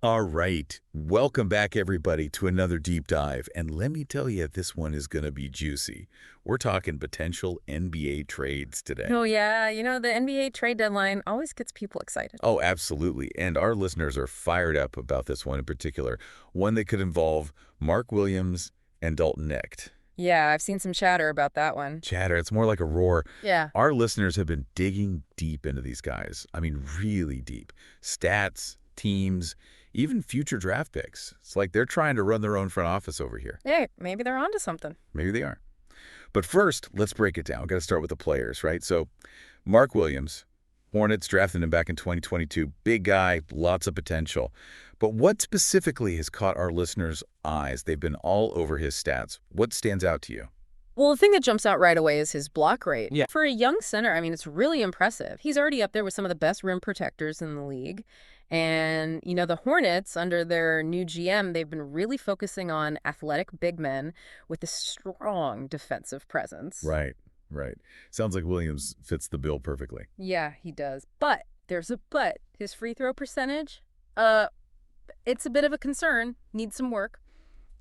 All right. Welcome back, everybody, to another deep dive. And let me tell you, this one is going to be juicy. We're talking potential NBA trades today. Oh, yeah. The NBA trade deadline always gets people excited. Oh, absolutely. And our listeners are fired up about this one in particular, one that could involve Mark Williams and Dalton Knecht. Yeah, I've seen some chatter about that one. Chatter, it's more like a roar. Yeah. Our listeners have been digging deep into these guys. I mean, really deep. Stats, teams, even future draft picks. It's like they're trying to run their own front office over here. Hey, maybe they're onto something. Maybe they are. But first, let's break it down. We've got to start with the players, right? So, Mark Williams, Hornets drafted him back in 2022. Big guy, lots of potential. But what specifically has caught our listeners' eyes? They've been all over his stats. What stands out to you? Well, the thing that jumps out right away is his block rate. Yeah. For a young center, it's really impressive. He's already up there with some of the best rim protectors in the league. And, the Hornets, under their new GM, they've been really focusing on athletic big men with a strong defensive presence. Right, right. Sounds like Williams fits the bill perfectly. Yeah, he does. But there's a but. His free throw percentage, it's a bit of a concern, needs some work.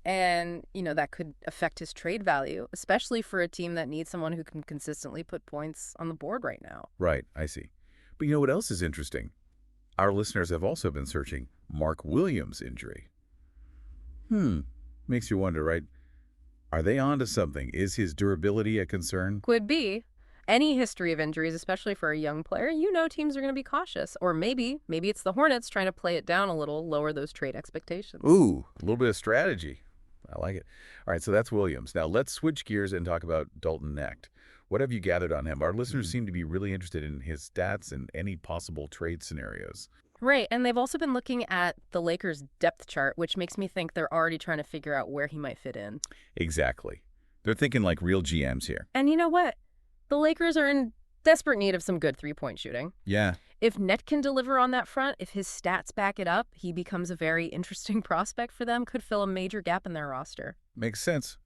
And, that could affect his trade value, especially for a team that needs someone who can consistently put points on the board right now. Right, I see. But you know what else is interesting? Our listeners have also been searching Mark Williams' injury. Makes you wonder, right? Are they onto something? Is his durability a concern? Could be. Any history of injuries, especially for a young player, teams are going to be cautious. Or maybe it's the Hornets trying to play it down a little, lower those trade expectations. Ooh, a little bit of strategy. I like it. All right, so that's Williams. Now let's switch gears and talk about Dalton Knecht. What have you gathered on him? Our listeners seem to be really interested in his stats and any possible trade scenarios. Right, and they've also been looking at the Lakers' depth chart, which makes me think they're already trying to figure out where he might fit in. Exactly. They're thinking like real GMs here. And you know what? The Lakers are in desperate need of some good three-point shooting. Yeah. If Knecht can deliver on that front, if his stats back it up, he becomes a very interesting prospect for them, could fill a major gap in their roster. Makes sense.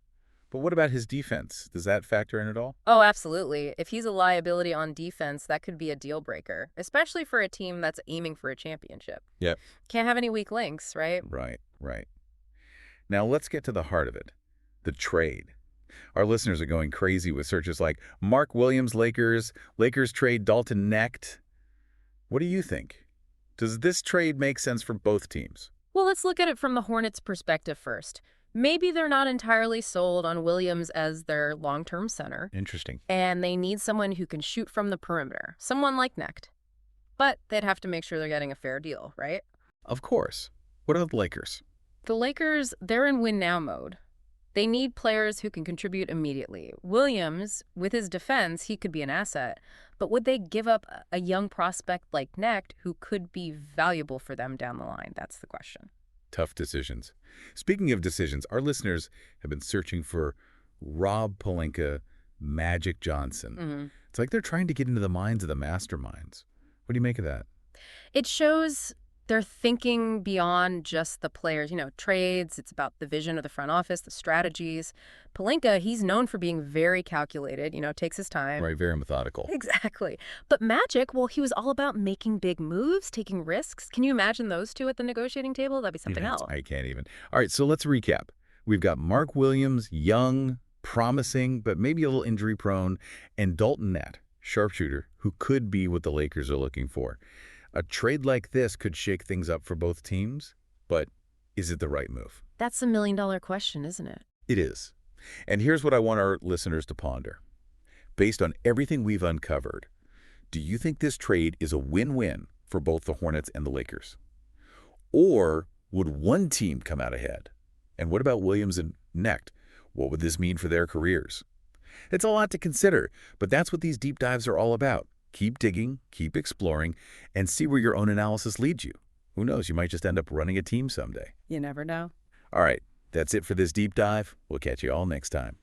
But what about his defense? Does that factor in at all? Oh, absolutely. If he's a liability on defense, that could be a deal breaker, especially for a team that's aiming for a championship. Yep. Can't have any weak links, right? Right, right. Now let's get to the heart of it, the trade. Our listeners are going crazy with searches like Mark Williams, Lakers trade Dalton Knecht. What do you think? Does this trade make sense for both teams? Well, let's look at it from the Hornets' perspective first. Maybe they're not entirely sold on Williams as their long-term center. Interesting. And they need someone who can shoot from the perimeter, someone like Knecht. But they'd have to make sure they're getting a fair deal, right? Of course. What about the Lakers? The Lakers, they're in win-now mode. They need players who can contribute immediately. Williams, with his defense, he could be an asset. But would they give up a young prospect like Knecht who could be valuable for them down the line? That's the question. Tough decisions. Speaking of decisions, our listeners have been searching for Rob Pelinka, Magic Johnson. It's like they're trying to get into the minds of the masterminds. What do you make of that? It shows they're thinking beyond just the players, trades. It's about the vision of the front office, the strategies. Pelinka, he's known for being very calculated, takes his time. Right, very methodical. Exactly. But Magic, well, he was all about making big moves, taking risks. Can you imagine those two at the negotiating table? That'd be something else. I can't even. All right, so let's recap. We've got Mark Williams, young, promising, but maybe a little injury prone, and Dalton Knecht, sharpshooter, who could be what the Lakers are looking for. A trade like this could shake things up for both teams, but is it the right move? That's a million-dollar question, isn't it? It is. And here's what I want our listeners to ponder. Based on everything we've uncovered, do you think this trade is a win-win for both the Hornets and the Lakers? Or would one team come out ahead? And what about Williams and Knecht? What would this mean for their careers? It's a lot to consider, but that's what these deep dives are all about. Keep digging, keep exploring, and see where your own analysis leads you. Who knows, you might just end up running a team someday. You never know. All right, that's it for this deep dive. We'll catch you all next time.